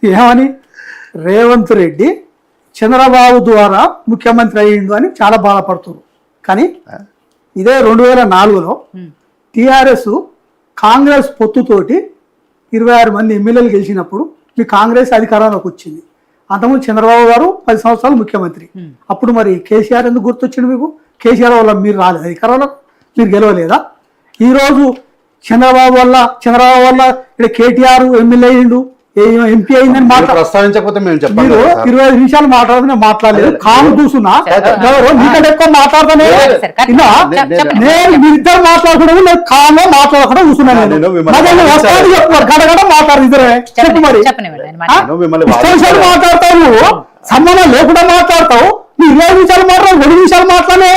ఏమని రేవంత్ రెడ్డి చంద్రబాబు ద్వారా ముఖ్యమంత్రి అయ్యిండు అని చాలా బాధపడుతున్నారు. కానీ ఇదే 2004లో టిఆర్ఎస్ కాంగ్రెస్ పొత్తుతోటి 26 మంది ఎమ్మెల్యేలు గెలిచినప్పుడు మీ కాంగ్రెస్ అధికారంలోకి వచ్చింది. అంతకుముందు చంద్రబాబు గారు 10 సంవత్సరాలు ముఖ్యమంత్రి. అప్పుడు మరి కేసీఆర్ ఎందుకు గుర్తొచ్చింది మీకు? కేసీఆర్ వల్ల మీరు రాలేదు అధికారంలో, మీరు గెలవలేదా? ఈరోజు చంద్రబాబు వల్ల ఇక్కడ కేటీఆర్ ఎమ్మెల్యే అయ్యిండు, ఎంపీ అయిందని ప్రస్తావించకపోతే మేము చెప్పాలి. మీరు 25 నిమిషాలు మాట్లాడుతూ మాట్లాడలేదు, కాము కూర్చున్నా మీకంటే ఎక్కువ మాట్లాడతానే. నేను మీరిద్దరు మాట్లాడుకోవడం లేదు, కామో మాట్లాడకుండా కూర్చున్నాను. వస్తాను చెప్తున్నారు, గడగడ మాట్లాడు ఇద్దరే. చెప్పు మరి ఇష్టం మాట్లాడతావు, నువ్వు సంబంధం లేకుండా మాట్లాడతావు. నువ్వు 20 నిమిషాలు మాట్లాడు, 2 నిమిషాలు మాట్లాడే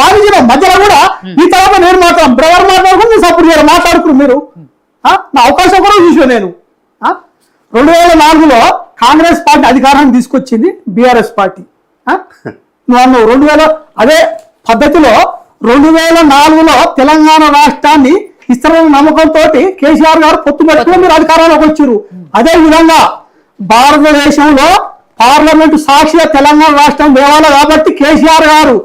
వాణిజ్యం మధ్యలో కూడా ఈ తర్వాత నేను మాట్లాడు బ్రదర్ మాట్లాడుకుని మీరు సపోర్ట్ చేయాలి, మాట్లాడుకున్నారు మీరు. నా అవకాశం కూడా చూసాను నేను. 2004లో కాంగ్రెస్ పార్టీ అధికారాన్ని తీసుకొచ్చింది బీఆర్ఎస్ పార్టీ. నువ్వు 2000 అదే పద్ధతిలో 2004లో తెలంగాణ రాష్ట్రాన్ని ఇస్తారన్న నమ్మకంతో కేసీఆర్ గారు పొత్తు పెట్టుకుని మీరు అధికారంలోకి వచ్చారు. అదే విధంగా భారతదేశంలో పార్లమెంటు సాక్షిగా తెలంగాణ రాష్ట్రం దేవాలి కాబట్టి కేసీఆర్ గారు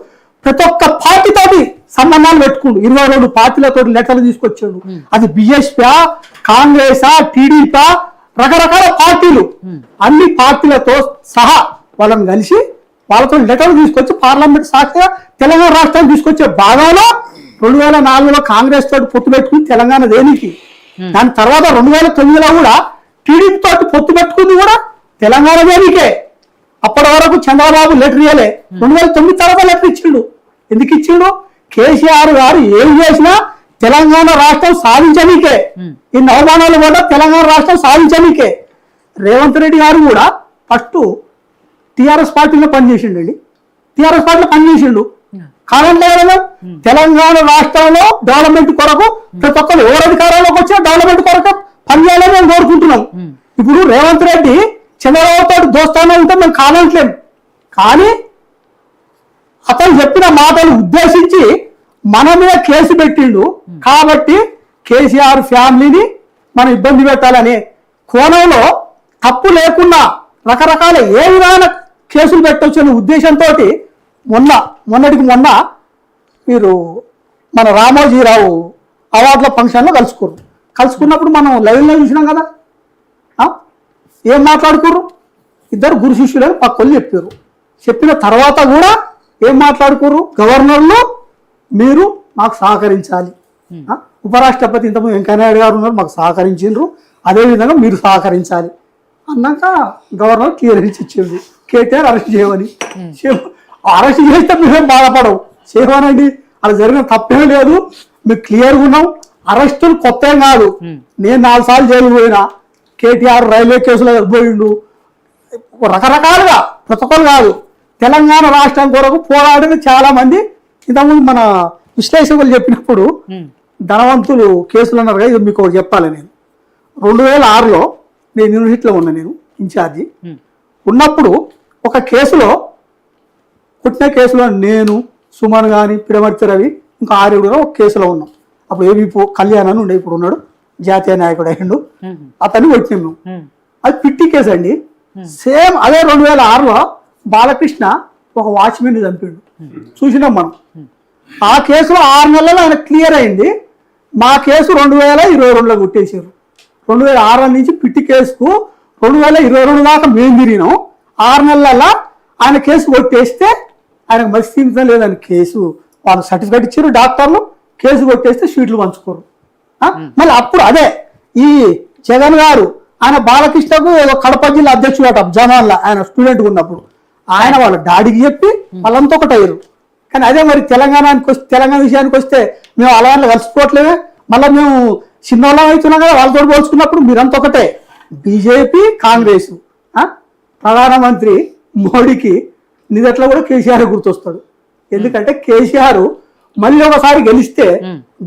ప్రతి ఒక్క పార్టీతోటి సంబంధాలు పెట్టుకుండు. 22 పార్టీలతో లెటర్లు తీసుకొచ్చాడు. అది బిఎస్పీ, కాంగ్రెస్, టీడీపీ, రకరకాల పార్టీలు, అన్ని పార్టీలతో సహా వాళ్ళని కలిసి వాళ్ళతో లెటర్లు తీసుకొచ్చి పార్లమెంట్ సాక్షిగా తెలంగాణ రాష్ట్రాన్ని తీసుకొచ్చే భాగంలో 2004లో కాంగ్రెస్ తోటి పొత్తు పెట్టుకుని తెలంగాణ దేనికి. దాని తర్వాత 2009లో కూడా టీడీపీ తోటి పొత్తు పెట్టుకుంది కూడా తెలంగాణ దేనికే. అప్పటి వరకు చంద్రబాబు లెటర్ ఇవ్వలే, 2009 తర్వాత లెటర్ ఇచ్చిండు. ఎందుకు ఇచ్చిండు? కేసీఆర్ గారు ఏం చేసినా తెలంగాణ రాష్ట్రం సాధించనీకే, ఇన్ని అవమానాలు కూడా తెలంగాణ రాష్ట్రం సాధించనీకే. రేవంత్ రెడ్డి గారు కూడా ఫస్ట్ టిఆర్ఎస్ పార్టీలో పనిచేసిండండి, టిఆర్ఎస్ పార్టీలో పనిచేసిండు. కాదంటే కదా తెలంగాణ రాష్ట్రంలో డెవలప్మెంట్ కొరకు ప్రతి ఒక్కరు ఎవరు అధికారంలోకి వచ్చినా డెవలప్మెంట్ కొరకు పనిచేయాలని మేము కోరుకుంటున్నాం. ఇప్పుడు రేవంత్ రెడ్డి చంద్రబాబుతో దోస్తానే ఉంటే మేము కాదంటలేము, కానీ అతను చెప్పిన మాటలు ఉద్దేశించి మన మీద కేసు పెట్టిండు. కాబట్టి కేసీఆర్ ఫ్యామిలీని మనం ఇబ్బంది పెట్టాలనే కోణంలో తప్పు లేకుండా రకరకాల ఏ విధాన కేసులు పెట్టవచ్చు అనే ఉద్దేశంతో మొన్నటికి మొన్న మీరు మన రామోజీరావు అవార్డుల ఫంక్షన్లో కలుసుకున్నప్పుడు మనం లైవ్లో చూసినాం కదా. ఏం మాట్లాడుకోరు? ఇద్దరు గురు శిష్యులని పక్కలు చెప్పారు. చెప్పిన తర్వాత కూడా ఏం మాట్లాడుకోరు? గవర్నర్లు మీరు మాకు సహకరించాలి, ఉపరాష్ట్రపతి ఇంతకుముందు వెంకయ్యనాయుడు గారు ఉన్నారు, మాకు సహకరించారు, అదేవిధంగా మీరు సహకరించాలి అన్నాక గవర్నర్ క్లియరెన్స్ ఇచ్చింది కేటీఆర్ అరెస్ట్ చేయమని. అరెస్ట్ చేస్తే మేమేం బాధపడవు, చేయమనండి, అలా జరిగిన తప్పేం లేదు, మేము క్లియర్గా ఉన్నాం. అరెస్టులు కొత్త ఏం కాదు. నేను 4 సార్లు జైలు పోయినా, కేటీఆర్ రైల్వే కేసులో పోయిండు, రకరకాలుగా ప్రతి ఒక్కరు కాదు. తెలంగాణ రాష్ట్రం కొరకు పోరాడిన చాలా మంది ఇంతకుముందు మన విశ్లేషకులు చెప్పినప్పుడు ధనవంతులు కేసులు అన్నారు కదా. ఇది మీకు చెప్పాలి, నేను 2006లో నేను యూనివర్సిటీలో ఉన్నా, నేను ఇన్ఛార్జి ఉన్నప్పుడు ఒక కేసులో పుట్టిన కేసులో నేను సుమన్ కానీ పిరమర్తి రవి ఇంకా 6 ఒక కేసులో ఉన్నాం. అప్పుడు ఏబీ కళ్యాణ్ అని ఉండే, ఇప్పుడు ఉన్నాడు, జాతీయ నాయకుడు అయ్యిండు, అతన్ని కొట్టినాం మేము. అది పిట్టి కేసు అండి. సేమ్ అదే 2006లో బాలకృష్ణ ఒక వాచ్మెన్ చంపిండు, చూసినాం మనం. ఆ కేసులో 6 నెలలు ఆయన క్లియర్ అయింది. మా కేసు 2022లో కొట్టేశారు. 2006 నుంచి పిట్టి కేసుకు 2022 దాకా మేము తిరిగినాం. 6 నెలల ఆయన కేసు కొట్టేస్తే ఆయనకు మస్తీ లేదని కేసు వాళ్ళు సర్టిఫికేట్ ఇచ్చారు డాక్టర్లు, కేసు కొట్టేస్తే సీట్లు పంచుకోరు. మళ్ళీ అప్పుడు అదే ఈ జగన్ గారు ఆయన బాలకృష్ణకు ఏదో కడప జిల్లా అధ్యక్షుడు అట జనాల్లో ఆయన స్టూడెంట్ ఉన్నప్పుడు ఆయన వాళ్ళ డాడీకి చెప్పి వాళ్ళంతా ఒకటయ్యారు. కానీ అదే మరి తెలంగాణ విషయానికి వస్తే మేము అలవాట్లు కలిసిపోవట్లేదే, మళ్ళీ మేము చిన్నోళ్ళం అవుతున్నాం కదా, వాళ్ళతో పోల్చుకున్నప్పుడు మీరంతా ఒకటే. బీజేపీ కాంగ్రెస్, ప్రధానమంత్రి మోడీకి నిదట్లో కూడా కేసీఆర్ గుర్తొస్తాడు. ఎందుకంటే కేసీఆర్ మళ్ళీ ఒకసారి గెలిస్తే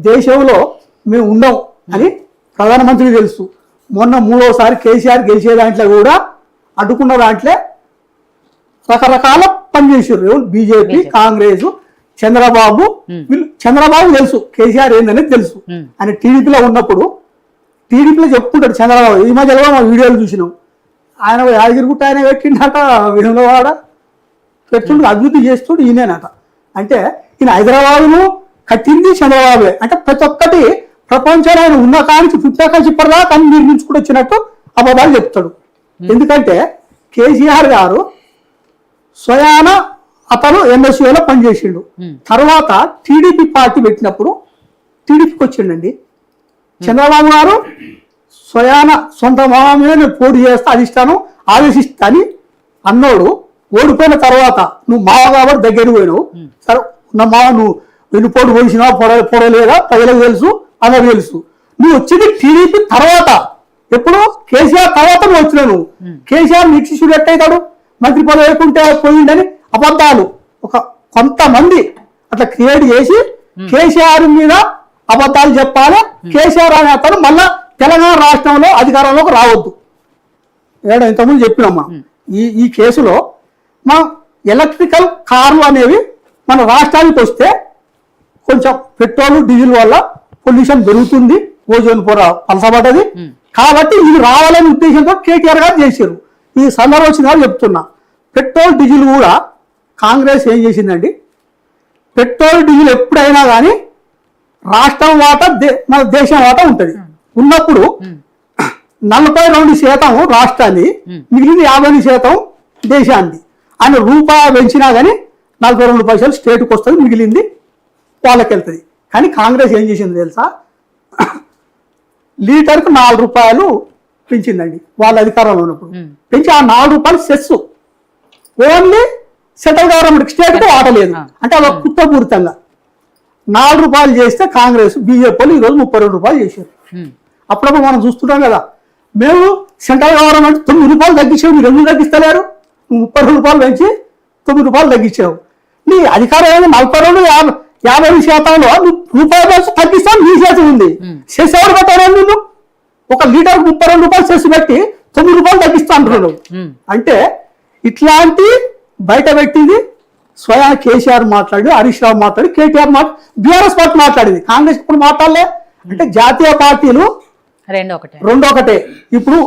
దేశంలో మేము ఉండం అని ప్రధానమంత్రికి తెలుసు. మొన్న 3వసారి కేసీఆర్ గెలిచే దాంట్లో కూడా అడ్డుకున్న దాంట్లో రకరకాల పనిచేసారు. బీజేపీ, కాంగ్రెస్, చంద్రబాబు తెలుసు కేసీఆర్ ఏందనేది తెలుసు. ఆయన టీడీపీలో ఉన్నప్పుడు టీడీపీలో చెప్పుకుంటాడు చంద్రబాబు. ఈ మధ్యలో మా వీడియోలు చూసినాం. ఆయన యాదగిరిగుట్ట ఆయన పెట్టిండట, వేములవాడ పెడుతుండు, అభివృద్ధి చేస్తుండు ఈయనేనట. అంటే ఈయన హైదరాబాదును కట్టింది చంద్రబాబే. అంటే ప్రతి ఒక్కటి ప్రపంచంలో ఆయన ఉన్న కానించి పుట్టిన కానించి ఇప్పటిదాకా కానీ నిర్మించుకుంటూ వచ్చినట్టు అబద్ధాలు చెప్తాడు. ఎందుకంటే కేసీఆర్ గారు స్వయాన అతను ఎంఎస్యూలో పనిచేసిండు. తర్వాత టీడీపీ పార్టీ పెట్టినప్పుడు టీడీపీకి వచ్చిండండి. చంద్రబాబు గారు స్వయాన సొంత మామూలుగా నేను పోటీ చేస్తా, అధిష్టానం ఆదేశిస్తా అని అన్నోడు ఓడిపోయిన తర్వాత నువ్వు మావ కాబట్టి దగ్గరికి పోయినావు. సరే నా మావ నువ్వు వెన్నుపోటు పోసినావు, పొడలేదా ప్రజలకు తెలుసు, అందరికి తెలుసు. నువ్వు వచ్చింది టీడీపీ తర్వాత, ఎప్పుడు కేసీఆర్ తర్వాత నువ్వు వచ్చినావు. నువ్వు కేసీఆర్ నిక్షిషుడు ఎట్టయితాడు, మంత్రి పదవి వేయకుంటే పోయిండని అబద్ధాలు కొంతమంది అట్లా క్రియేట్ చేసి కేసీఆర్ మీద అబద్ధాలు చెప్పాలి. కేసీఆర్ అనే అతను మళ్ళా తెలంగాణ రాష్ట్రంలో అధికారంలోకి రావద్దు. ఇంతకుముందు చెప్పినమ్మా, ఈ కేసులో మా ఎలక్ట్రికల్ కార్లు అనేవి మన రాష్ట్రానికి వస్తే కొంచెం పెట్రోల్ డీజిల్ వల్ల పొల్యూషన్ పెరుగుతుంది, ఓజోన్ పొర పలసబడ్డది. కాబట్టి ఇది రావాలనే ఉద్దేశంతో కేటీఆర్ గారు చేశారు. ఈ సందర్భం వచ్చిన చెప్తున్నా, పెట్రోల్ డీజిల్ కూడా కాంగ్రెస్ ఏం చేసిందండి, పెట్రోల్ డీజిల్ ఎప్పుడైనా కానీ రాష్ట్రం వాటా మన దేశం వాటా ఉంటుంది. ఉన్నప్పుడు 42% రాష్ట్రాన్ని, మిగిలిన 50% దేశాన్ని. ఆయన రూపాయి పెంచినా కానీ 42 స్టేట్కి వస్తుంది, మిగిలింది వాళ్ళకి వెళ్తుంది. కానీ కాంగ్రెస్ ఏం చేసింది తెలుసా, లీటర్కు 4 రూపాయలు పెంచిందండి వాళ్ళ అధికారంలో ఉన్నప్పుడు. పెంచి ఆ 4 రూపాయలు సెస్ ఓన్లీ సెంట్రల్ గవర్నమెంట్, స్టేట్కి వాటలేదు. అంటే అలా కుట్రపూరితంగా 4 రూపాయలు చేస్తే కాంగ్రెస్ బీజేపీ వాళ్ళు ఈరోజు 32 రూపాయలు చేశారు. అప్పుడప్పుడు మనం చూస్తున్నాం కదా, మేము సెంట్రల్ గవర్నమెంట్ 9 రూపాయలు తగ్గించావు, మీరు ఎందుకు తగ్గిస్తలేరు, 32 రూపాయలు పెంచి 9 రూపాయలు తగ్గించావు. నీ అధికారం ఏమైనా 42, 50% రూపాయలు పెంచి తగ్గిస్తాను నీ చేతి ఉంది. సెస్ ఎవరు పెట్టారు, నువ్వు ఒక లీటర్కు 32 రూపాయలు సెస్ పెట్టి 9 రూపాయలు తగ్గిస్తా అంటున్నాడు. అంటే ఇట్లాంటి బయట పెట్టింది స్వయం కేసీఆర్ మాట్లాడి, హరీష్ రావు మాట్లాడి, కేటీఆర్ బీఆర్ఎస్ పార్టీ మాట్లాడింది. కాంగ్రెస్ ఇప్పుడు మాట్లాడలే. అంటే జాతీయ పార్టీలు రెండు ఒకటే. ఇప్పుడు